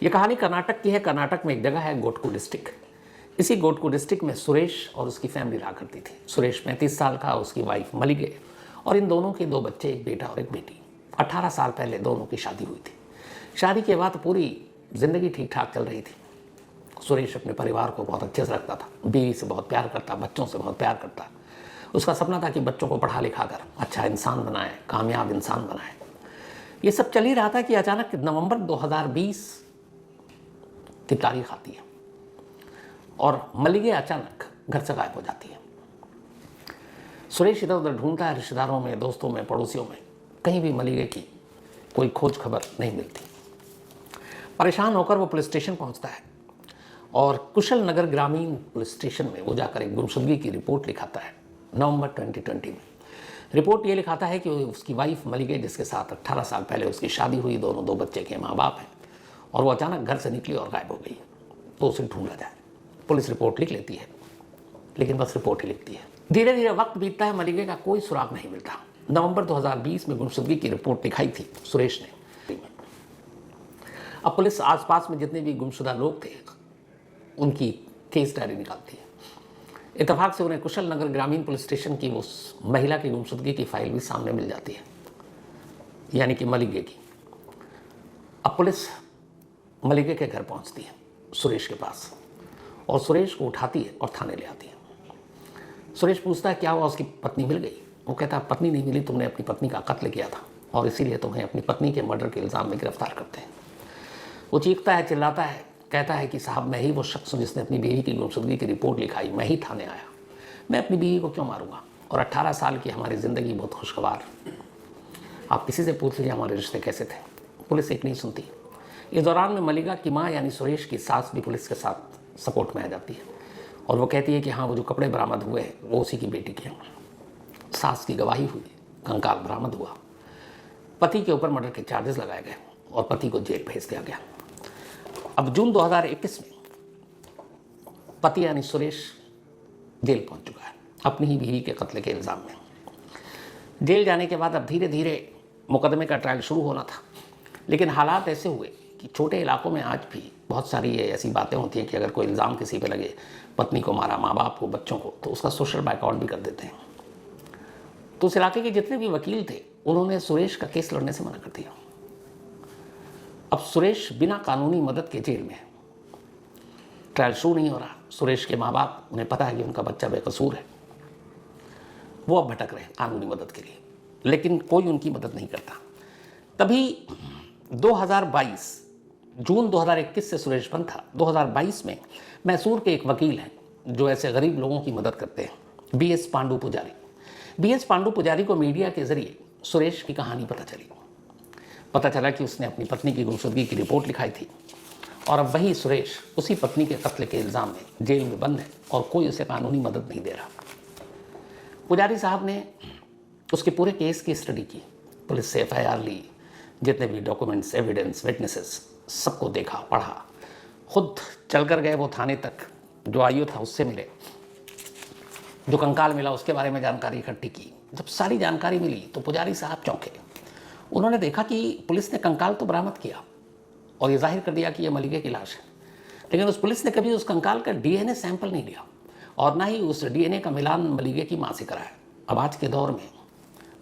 ये कहानी कर्नाटक की है। कर्नाटक में एक जगह है गोटकू डिस्ट्रिक्ट। इसी गोटकू डिस्ट्रिक्ट में सुरेश और उसकी फैमिली रहा करती थी। सुरेश 35 साल का, उसकी वाइफ मलिगे, और इन दोनों के 2 बच्चे, एक बेटा और एक बेटी। 18 साल पहले दोनों की शादी हुई थी। शादी के बाद पूरी ज़िंदगी ठीक ठाक चल रही थी। सुरेश अपने परिवार को बहुत अच्छे से रखता था, बीवी से बहुत प्यार करता, बच्चों से बहुत प्यार करता। उसका सपना था कि बच्चों को पढ़ा लिखा कर अच्छा इंसान बनाए, कामयाब इंसान बनाए। ये सब चल ही रहा था कि अचानक नवंबर 2020 की तारीख आती है और मलिगे अचानक घर से गायब हो जाती है। सुरेश इधर उधर ढूंढता है, रिश्तेदारों में, दोस्तों में, पड़ोसियों में, कहीं भी मलिगे की कोई खोज खबर नहीं मिलती। परेशान होकर वो पुलिस स्टेशन पहुंचता है और कुशल नगर ग्रामीण पुलिस स्टेशन में वो जाकर एक गुमशुदगी की रिपोर्ट लिखाता है। नवंबर 2020 में रिपोर्ट ये लिखाता है कि उसकी वाइफ मलिगे, जिसके साथ 18 साल पहले उसकी शादी हुई, दोनों 2 बच्चे के माँ बाप हैं, और वो अचानक घर से निकली और गायब हो गई। तो उसे ढूंढा जाए। पुलिस रिपोर्ट लिख लेती है, लेकिन बस रिपोर्ट ही लिखती है। धीरे धीरे वक्त बीतता है, मलिगे का कोई सुराग नहीं मिलता। नवंबर 2020 में गुमशुदगी की रिपोर्ट लिखाई थी सुरेश ने। अब पुलिस आसपास में जितने भी गुमशुदा लोग थे उनकी केस डायरी निकालती है। इत्तेफाक से उन्हें कुशल नगर ग्रामीण पुलिस स्टेशन की उस महिला की गुमशुदगी की फाइल भी सामने मिल जाती है, यानी कि मलिगे की। अब पुलिस मलिगे के घर पहुंचती है, सुरेश के पास, और सुरेश को उठाती है और थाने ले आती है। सुरेश पूछता है क्या हुआ, उसकी पत्नी मिल गई? वो कहता है पत्नी नहीं मिली, तुमने अपनी पत्नी का कत्ल किया था और इसीलिए तुम्हें अपनी पत्नी के मर्डर के इल्ज़ाम में गिरफ्तार करते हैं। वो चीखता है, चिल्लाता है, कहता है कि साहब मैं ही वो शख्स हूँ जिसने अपनी बीवी की गुमशुदगी की रिपोर्ट लिखाई, मैं ही थाने आया, मैं अपनी बीवी को क्यों मारूंगा? और 18 साल की हमारी ज़िंदगी बहुत खुशगवार, आप किसी से पूछ लीजिए हमारे रिश्ते कैसे थे। पुलिस एक नहीं सुनती। इस दौरान में मलिगा की माँ यानी सुरेश की सास भी पुलिस के साथ सपोर्ट में आ जाती है और वो कहती है कि हाँ, वो जो कपड़े बरामद हुए हैं वो उसी की बेटी के हैं। सास की गवाही हुई, कंकाल बरामद हुआ, पति के ऊपर मर्डर के चार्जेस लगाए गए और पति को जेल भेज दिया गया। अब जून 2021 में पति यानी सुरेश जेल पहुंच चुका है अपनी ही बीवी के कत्ल के इल्ज़ाम में। जेल जाने के बाद अब धीरे धीरे मुकदमे का ट्रायल शुरू होना था, लेकिन हालात ऐसे हुए कि छोटे इलाकों में आज भी बहुत सारी ऐसी बातें होती हैं कि अगर कोई इल्ज़ाम किसी पे लगे, पत्नी को मारा, माँ बाप को, बच्चों को, तो उसका सोशल बायकॉट भी कर देते हैं। तो उस इलाके के जितने भी वकील थे उन्होंने सुरेश का केस लड़ने से मना कर दिया। अब सुरेश बिना कानूनी मदद के जेल में है, ट्रायल शुरू नहीं हो रहा। सुरेश के माँ बाप, उन्हें पता है कि उनका बच्चा बेकसूर है, वो अब भटक रहे हैं कानूनी मदद के लिए, लेकिन कोई उनकी मदद नहीं करता। तभी 2022 जून 2021 से सुरेश बंद था। 2022 में मैसूर के एक वकील हैं जो ऐसे गरीब लोगों की मदद करते हैं, BS पांडु पुजारी। BS पांडु पुजारी को मीडिया के जरिए सुरेश की कहानी पता चला कि उसने अपनी पत्नी की गुमशुदगी की रिपोर्ट लिखाई थी और अब वही सुरेश उसी पत्नी के कत्ल के इल्ज़ाम में जेल में बंद है और कोई उसे कानूनी मदद नहीं दे रहा। पुजारी साहब ने उसके पूरे केस की स्टडी की, पुलिस से FIR ली, जितने भी डॉक्यूमेंट्स, एविडेंस, विटनेसेस, सबको देखा, पढ़ा, खुद चल कर गए वो थाने तक, जो आयु था उससे मिले, जो कंकाल मिला उसके बारे में जानकारी इकट्ठी की। जब सारी जानकारी मिली तो पुजारी साहब चौंके। उन्होंने देखा कि पुलिस ने कंकाल तो बरामद किया और ये जाहिर कर दिया कि ये मलिगे की लाश है, लेकिन उस पुलिस ने कभी उस कंकाल का DNA सैंपल नहीं लिया और ना ही उस DNA का मिलान मलिगे की माँ से कराया। अब आज के दौर में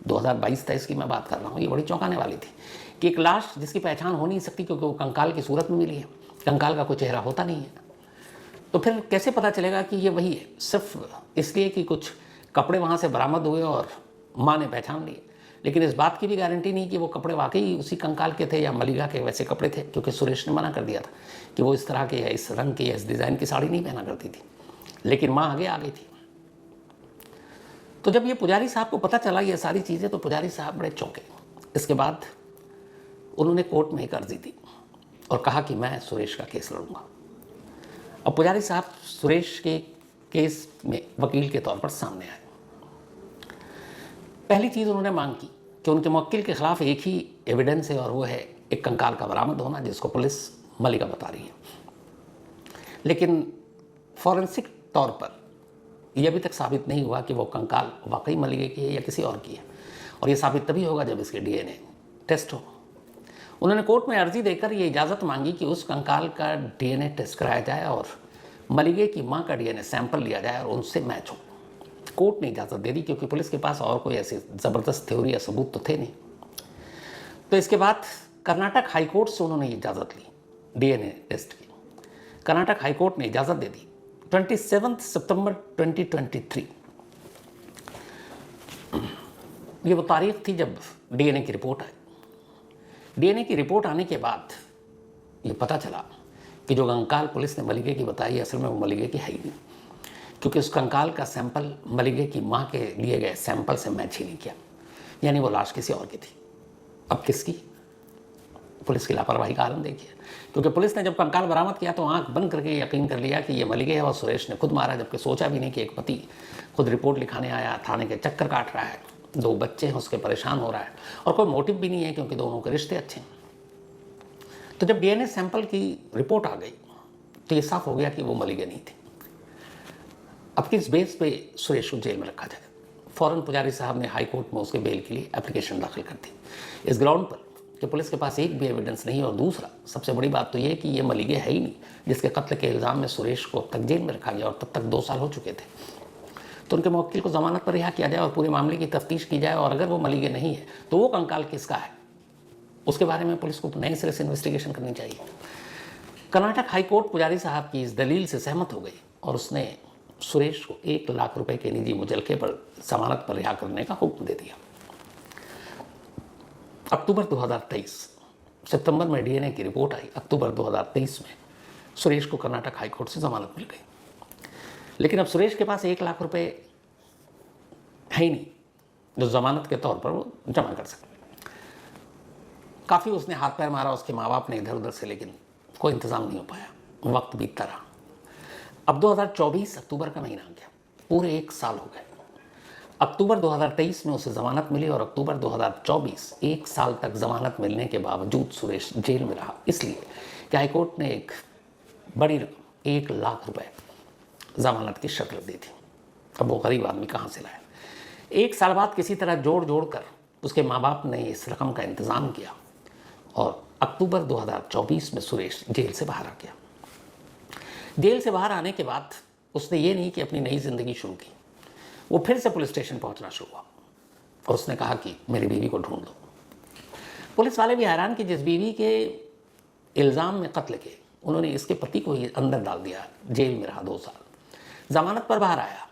2022-23 की मैं बात कर रहा हूँ, ये बड़ी चौंकाने वाली थी कि एक लाश जिसकी पहचान हो नहीं सकती क्योंकि वो कंकाल की सूरत में मिली है, कंकाल का कोई चेहरा होता नहीं है, तो फिर कैसे पता चलेगा कि ये वही है? सिर्फ इसलिए कि कुछ कपड़े वहाँ से बरामद हुए और माँ ने पहचान लिए, लेकिन इस बात की भी गारंटी नहीं कि वो कपड़े वाकई उसी कंकाल के थे या मलिगा के वैसे कपड़े थे, क्योंकि सुरेश ने मना कर दिया था कि वो इस तरह के या इस रंग की या इस डिज़ाइन की साड़ी नहीं पहना करती थी, लेकिन माँ आगे आ गई थी। तो जब ये पुजारी साहब को पता चला ये सारी चीज़ें तो पुजारी साहब बड़े चौंके। इसके बाद उन्होंने कोर्ट में एक अर्जी दी और कहा कि मैं सुरेश का केस लड़ूंगा। अब पुजारी साहब सुरेश के केस में वकील के तौर पर सामने आए। पहली चीज़ उन्होंने मांग की कि उनके मुवक्किल के खिलाफ एक ही एविडेंस है और वो है एक कंकाल का बरामद होना, जिसको पुलिस मलिगा बता रही है, लेकिन फॉरेंसिक तौर पर यह अभी तक साबित नहीं हुआ कि वो कंकाल वाकई मलिगे की है या किसी और की है, और ये साबित तभी होगा जब इसके DNA टेस्ट हो। उन्होंने कोर्ट में अर्जी देकर ये इजाज़त मांगी कि उस कंकाल का डीएनए टेस्ट कराया जाए और मलिगे की मां का डीएनए सैंपल लिया जाए और उनसे मैच हो। कोर्ट ने इजाज़त दे दी क्योंकि पुलिस के पास और कोई ऐसी ज़बरदस्त थ्योरी या सबूत तो थे नहीं। तो इसके बाद कर्नाटक हाईकोर्ट से उन्होंने इजाज़त ली डीएनए टेस्ट की। कर्नाटक हाईकोर्ट ने इजाज़त दे दी 27 सितंबर 2023। ये वो तारीख थी जब डीएनए की रिपोर्ट आई। डीएनए की रिपोर्ट आने के बाद ये पता चला कि जो कंकाल पुलिस ने मलिगे की बताई असल में वो मलिगे की है ही नहीं, क्योंकि उस कंकाल का सैंपल मलिगे की मां के लिए गए सैंपल से मैच ही नहीं किया, यानी वो लाश किसी और की थी। अब किसकी? पुलिस की लापरवाही का आलम देखिए, क्योंकि पुलिस ने जब कंकाल बरामद किया तो आंख बंद करके यकीन कर लिया कि ये मलिगे है और सुरेश ने खुद मारा, जबकि सोचा भी नहीं कि एक पति खुद रिपोर्ट लिखाने आया, थाने के चक्कर काट रहा है, 2 बच्चे हैं उसके, परेशान हो रहा है और कोई मोटिव भी नहीं है क्योंकि दोनों के रिश्ते अच्छे हैं। तो जब डीएनए सैंपल की रिपोर्ट आ गई तो ये साफ हो गया कि वो मलिगे नहीं थी। अब किस बेस पे सुरेश को जेल में रखा जाए? फौरन पुजारी साहब ने हाई कोर्ट में उसके बेल के लिए एप्लीकेशन दाखिल कर दी, इस ग्राउंड पर कि पुलिस के पास एक भी एविडेंस नहीं, और दूसरा सबसे बड़ी बात तो ये कि ये मलिगे है ही नहीं जिसके कत्ल के इल्ज़ाम में सुरेश को अब तक जेल में रखा गया और तब तक 2 साल हो चुके थे। तो उनके मुवक्किल को ज़मानत पर रिहा किया जाए और पूरे मामले की तफ्तीश की जाए, और अगर वो मलिगे नहीं है तो वो कंकाल किसका है उसके बारे में पुलिस को नए सिरे से इन्वेस्टिगेशन करनी चाहिए। कर्नाटक हाईकोर्ट पुजारी साहब की इस दलील से सहमत हो गई और उसने सुरेश को 1 लाख रुपए के निजी मुचलके पर जमानत पर रिहा करने का हुक्म दे दिया। अक्टूबर 2023, सितंबर में डीएनए की रिपोर्ट आई, अक्टूबर 2023 में सुरेश को कर्नाटक हाईकोर्ट से जमानत मिल गई। लेकिन अब सुरेश के पास 1 लाख रुपए है ही नहीं जो जमानत के तौर पर वो जमा कर सके। काफ़ी उसने हाथ पैर मारा उसके माँ बाप ने इधर उधर से, लेकिन कोई इंतज़ाम नहीं हो पाया, वक्त बीतता रहा। अब 2024 अक्टूबर का महीना आ गया, पूरे 1 साल हो गए। अक्टूबर 2023 में उसे ज़मानत मिली और अक्टूबर 2024 1 साल तक ज़मानत मिलने के बावजूद सुरेश जेल में रहा, इसलिए कि हाईकोर्ट ने एक बड़ी रकम 1 लाख रुपए ज़मानत की शर्त दी थी। अब वो गरीब आदमी कहाँ से लाए? 1 साल बाद किसी तरह जोड़ कर उसके माँ बाप ने इस रकम का इंतज़ाम किया और अक्टूबर 2024 में सुरेश जेल से बाहर आ गया। जेल से बाहर आने के बाद उसने ये नहीं कि अपनी नई ज़िंदगी शुरू की, वो फिर से पुलिस स्टेशन पहुंचना शुरू हुआ और उसने कहा कि मेरी बीवी को ढूंढ दो। पुलिस वाले भी हैरान कि जिस बीवी के इल्ज़ाम में कत्ल के, उन्होंने इसके पति को ही अंदर डाल दिया, जेल में रहा 2 साल, ज़मानत पर बाहर आया,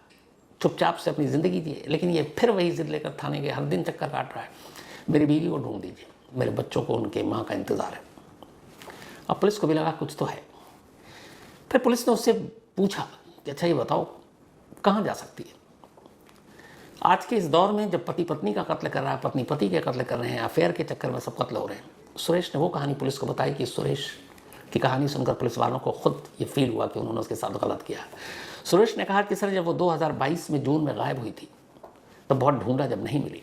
चुपचाप से अपनी ज़िंदगी जिए, लेकिन ये फिर वही जिद लेकर थाने के हर दिन चक्कर काट रहा है, मेरी बीवी को ढूंढ दीजिए, मेरे बच्चों को उनके माँ का इंतज़ार है। अब पुलिस को भी लगा कुछ तो है। फिर पुलिस ने उससे पूछा कि अच्छा ये बताओ कहाँ जा सकती है? आज के इस दौर में जब पति पत्नी का कत्ल कर रहा है, पत्नी पति के कत्ल कर रहे हैं, अफेयर के चक्कर में सब कत्ल हो रहे हैं, सुरेश ने वो कहानी पुलिस को बताई कि सुरेश की कहानी सुनकर पुलिस वालों को खुद ये फील हुआ कि उन्होंने उसके साथ गलत किया। सुरेश ने कहा कि सर जब वो 2022 में जून में गायब हुई थी तो बहुत ढूंढा, जब नहीं मिली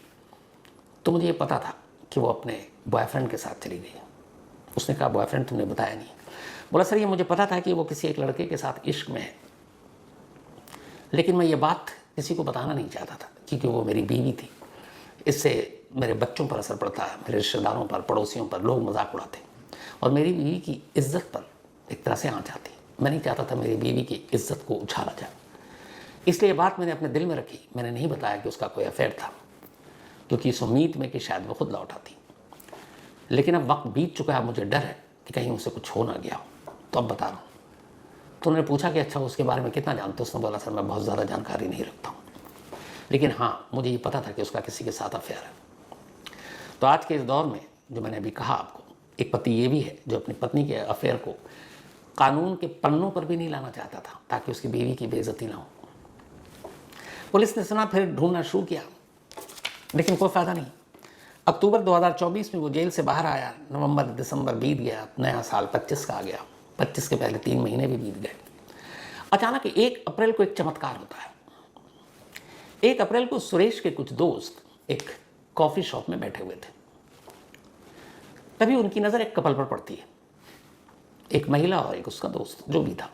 तो मुझे ये पता था कि वो अपने बॉयफ्रेंड के साथ चली गई। उसने कहा बॉयफ्रेंड तुमने बताया नहीं? बोला सर ये मुझे पता था कि वो किसी एक लड़के के साथ इश्क में है, लेकिन मैं ये बात किसी को बताना नहीं चाहता था क्योंकि वो मेरी बीवी थी, इससे मेरे बच्चों पर असर पड़ता है, मेरे रिश्तेदारों पर, पड़ोसियों पर, लोग मजाक उड़ाते और मेरी बीवी की इज्जत पर एक तरह से आँच आती। मैं नहीं चाहता था मेरी बीवी की इज्जत को उछाला जाए, इसलिए ये बात मैंने अपने दिल में रखी। मैंने नहीं बताया कि उसका कोई अफेयर था, क्योंकि इस उम्मीद में कि शायद वो खुद लौट आती। लेकिन अब वक्त बीत चुका है, मुझे डर है कि कहीं उसे कुछ हो ना गया हो, तो अब बता रहा हूँ। तो उन्होंने पूछा कि अच्छा उसके बारे में कितना जानते हो? उसने बोला सर मैं बहुत ज़्यादा जानकारी नहीं रखता हूँ, लेकिन हाँ मुझे ये पता था कि उसका किसी के साथ अफेयर है। तो आज के इस दौर में जो मैंने अभी कहा आपको, एक पति ये भी है जो अपनी पत्नी के अफेयर को कानून के पन्नों पर भी नहीं लाना चाहता था ताकि उसकी बीवी की बेइज्जती ना हो। पुलिस ने सुना, फिर ढूंढना शुरू किया, लेकिन कोई फ़ायदा नहीं। अक्टूबर 2024 में वो जेल से बाहर आया, नवंबर दिसंबर बीत गया, नया साल 25 का आ गया, 25 के पहले 3 महीने भी बीत गए। अचानक 1 अप्रैल को एक चमत्कार होता है। 1 अप्रैल को सुरेश के कुछ दोस्त एक कॉफ़ी शॉप में बैठे हुए थे, तभी उनकी नज़र एक कपल पर पड़ती है, एक महिला और एक उसका दोस्त जो भी था।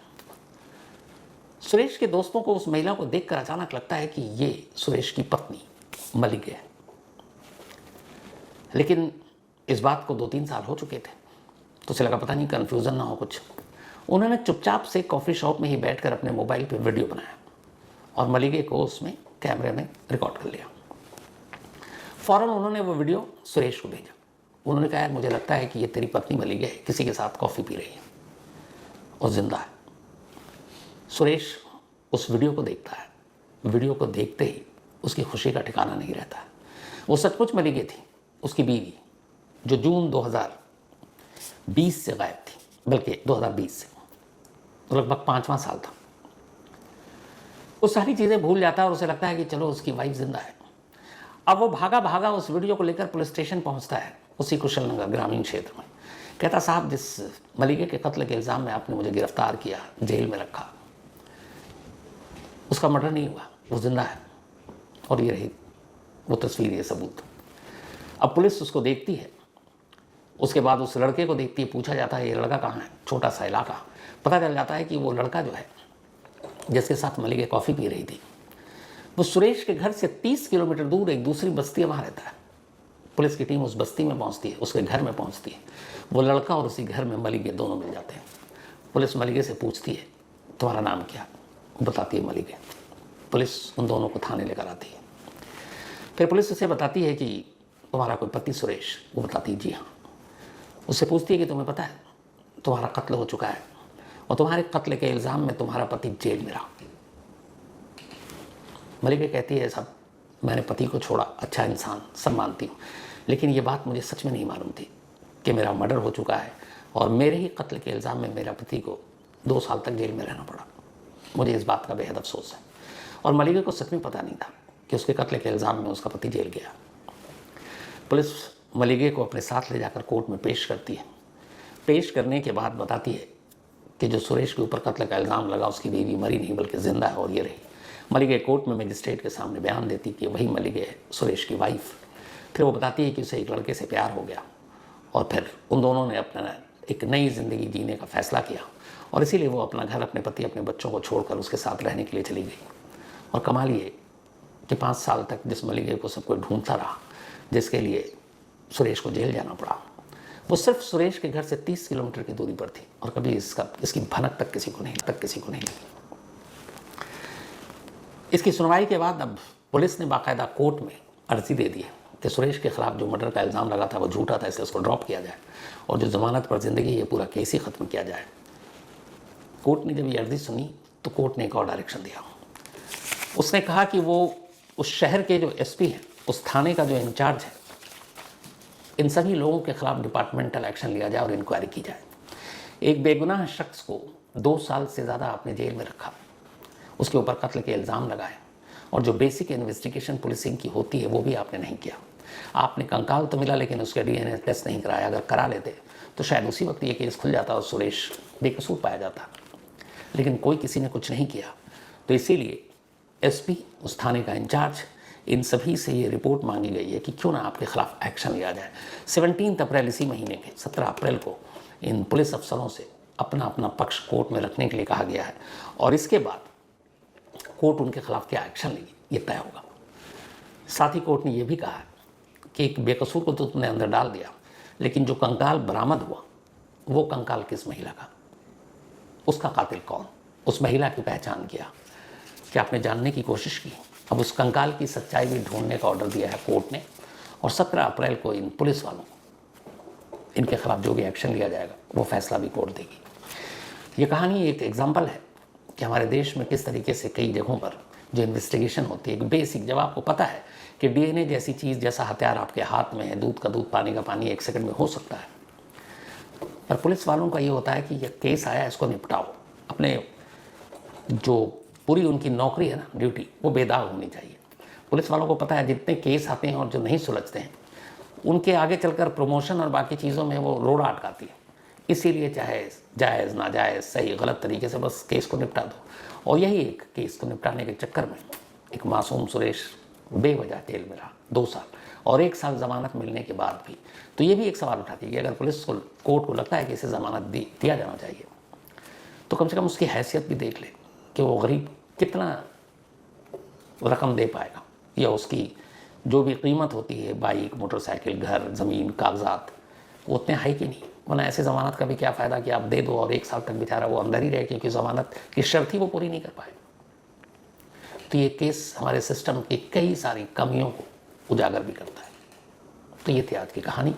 सुरेश के दोस्तों को उस महिला को देखकर अचानक लगता है कि ये सुरेश की पत्नी मलिक है, लेकिन इस बात को 2-3 साल हो चुके थे, तो उसे लगा पता नहीं कन्फ्यूज़न ना हो कुछ। उन्होंने चुपचाप से कॉफ़ी शॉप में ही बैठकर अपने मोबाइल पे वीडियो बनाया और मलिगे को उसमें कैमरे में रिकॉर्ड कर लिया। फ़ौरन उन्होंने वो वीडियो सुरेश को भेजा। उन्होंने कहा, यार मुझे लगता है कि ये तेरी पत्नी मलिगे है, किसी के साथ कॉफ़ी पी रही है और ज़िंदा है। सुरेश उस वीडियो को देखता है। वीडियो को देखते ही उसकी खुशी का ठिकाना नहीं रहता है। वो सचमुच मलिगे थी, उसकी बीवी, जो जून 2020 से गायब थी, बल्कि 2020 से, तो लगभग 5वां साल था। वो सारी चीज़ें भूल जाता है और उसे लगता है कि चलो उसकी वाइफ जिंदा है। अब वो भागा भागा उस वीडियो को लेकर पुलिस स्टेशन पहुंचता है, उसी कुशलनगर ग्रामीण क्षेत्र में। कहता, साहब जिस मलिगे के कत्ल के इल्ज़ाम में आपने मुझे गिरफ्तार किया, जेल में रखा, उसका मर्डर नहीं हुआ, वो जिंदा है। और ये रही वो तस्वीर, ये सबूत। अब पुलिस उसको देखती है, उसके बाद उस लड़के को देखती है। पूछा जाता है, ये लड़का कहाँ है? छोटा सा इलाका। पता चल जाता है कि वो लड़का जो है, जिसके साथ मलिगे कॉफ़ी पी रही थी, वो सुरेश के घर से 30 किलोमीटर दूर एक दूसरी बस्ती में रहता है। पुलिस की टीम उस बस्ती में पहुंचती है, उसके घर में पहुंचती है। वो लड़का और उसी घर में मलिगे दोनों मिल जाते हैं। पुलिस मलिगे से पूछती है, तुम्हारा नाम क्या? बताती है मलिगे। पुलिस उन दोनों को थाने लेकर आती है। फिर पुलिस उसे बताती है कि तुम्हारा कोई पति सुरेश? वो बताती है, जी हाँ। उससे पूछती है कि तुम्हें पता है तुम्हारा कत्ल हो चुका है और तुम्हारे कत्ल के इल्ज़ाम में तुम्हारा पति जेल में रहा। मलिगे कहती है, साहब मैंने पति को छोड़ा, अच्छा इंसान, सब मानती हूँ, लेकिन ये बात मुझे सच में नहीं मालूम थी कि मेरा मर्डर हो चुका है और मेरे ही कत्ल के इल्ज़ाम में मेरा पति को 2 साल तक जेल में रहना पड़ा। मुझे इस बात का बेहद अफसोस है। और मलिगे को सच में पता नहीं था कि उसके कत्ल के इल्ज़ाम में उसका पति जेल गया। पुलिस मलिगे को अपने साथ ले जाकर कोर्ट में पेश करती है। पेश करने के बाद बताती है कि जो सुरेश के ऊपर कत्ल का इल्ज़ाम लगा, उसकी बीवी मरी नहीं बल्कि ज़िंदा है और ये रही। मलिगे कोर्ट में मजिस्ट्रेट के सामने बयान देती कि वही मलिगे है, सुरेश की वाइफ। फिर वो बताती है कि उसे एक लड़के से प्यार हो गया और फिर उन दोनों ने अपना एक नई ज़िंदगी जीने का फ़ैसला किया और इसीलिए वो अपना घर, अपने पति, अपने बच्चों को छोड़कर उसके साथ रहने के लिए चली गई। और कमाल ये कि 5 साल तक जिस मलिगे को सब कोई ढूंढता रहा, जिसके लिए सुरेश को जेल जाना पड़ा, वो सिर्फ सुरेश के घर से 30 किलोमीटर की दूरी पर थी और कभी इसकी भनक तक किसी को नहीं लगी। इसकी सुनवाई के बाद अब पुलिस ने बाकायदा कोर्ट में अर्जी दे दी है कि सुरेश के खिलाफ जो मर्डर का इल्ज़ाम लगा था वो झूठा था, इसलिए उसको ड्रॉप किया जाए और जो ज़मानत पर ज़िंदगी ये पूरा केस ही ख़त्म किया जाए। कोर्ट ने जब ये अर्जी सुनी तो कोर्ट ने एक और डायरेक्शन दिया। उसने कहा कि वो उस शहर के जो एसपी हैं, उस थाने का जो इंचार्ज है, इन सभी लोगों के खिलाफ डिपार्टमेंटल एक्शन लिया जाए और इंक्वायरी की जाए। एक बेगुनाह शख्स को 2 साल से ज़्यादा आपने जेल में रखा, उसके ऊपर कत्ल के इल्ज़ाम लगाए और जो बेसिक इन्वेस्टिगेशन पुलिसिंग की होती है वो भी आपने नहीं किया। आपने कंकाल तो मिला लेकिन उसका DNA टेस्ट नहीं कराया। अगर करा लेते तो शायद उसी वक्त ये केस खुल जाता और सुरेश बेकसूर पाया जाता, लेकिन कोई किसी ने कुछ नहीं किया। तो इसीलिए एसपी, उस थाने का इंचार्ज, इन सभी से ये रिपोर्ट मांगी गई है कि क्यों ना आपके खिलाफ एक्शन लिया जाए। 17 अप्रैल, इसी महीने के 17 अप्रैल को इन पुलिस अफसरों से अपना अपना पक्ष कोर्ट में रखने के लिए कहा गया है और इसके बाद कोर्ट उनके खिलाफ क्या एक्शन लेगी ये तय होगा। साथ ही कोर्ट ने यह भी कहा कि एक बेकसूर को तो तुमने अंदर डाल दिया, लेकिन जो कंकाल बरामद हुआ वो कंकाल किस महिला का, उसका कातिल कौन, उस महिला की पहचान किया, क्या आपने जानने की कोशिश की। अब उस कंकाल की सच्चाई भी ढूंढने का ऑर्डर दिया है कोर्ट ने और 17 अप्रैल को इन पुलिस वालों, इनके खिलाफ जो भी एक्शन लिया जाएगा वो फैसला भी कोर्ट देगी। ये कहानी एक एग्जाम्पल है कि हमारे देश में किस तरीके से कई जगहों पर जो इन्वेस्टिगेशन होती है, एक बेसिक, जब आपको पता है कि DNA जैसी चीज़, जैसा हथियार आपके हाथ में है, दूध का दूध, पानी का पानी 1 सेकंड में हो सकता है, पर पुलिस वालों का ये होता है कि ये केस आया, इसको निपटाओ। अपने जो पूरी उनकी नौकरी है ना, ड्यूटी, वो बेदाग होनी चाहिए। पुलिस वालों को पता है जितने केस आते हैं और जो नहीं सुलझते हैं उनके आगे चलकर प्रमोशन और बाकी चीज़ों में वो रोड़ा अटकाती है। इसीलिए चाहे जायज़ नाजायज़, सही गलत तरीके से बस केस को निपटा दो। और यही एक केस को निपटाने के चक्कर में एक मासूम सुरेश बेवजह जेल में रहा 2 साल और 1 साल ज़मानत मिलने के बाद भी। तो ये भी एक सवाल उठाती है कि अगर पुलिस को, कोर्ट को लगता है कि इसे ज़मानत दिया जाना चाहिए तो कम से कम उसकी हैसियत भी देख ले कि वो गरीब कितना रकम दे पाएगा, या उसकी जो भी कीमत होती है, बाइक, मोटरसाइकिल, घर, ज़मीन, कागजात, वो उतने हाई की नहीं, वरना ऐसे ज़मानत का भी क्या फ़ायदा कि आप दे दो और 1 साल तक बेचारा वो अंदर ही रहे, क्योंकि ज़मानत की शर्त ही वो पूरी नहीं कर पाए। तो ये केस हमारे सिस्टम की कई सारी कमियों को उजागर भी करता है। तो ये थी आज की कहानी।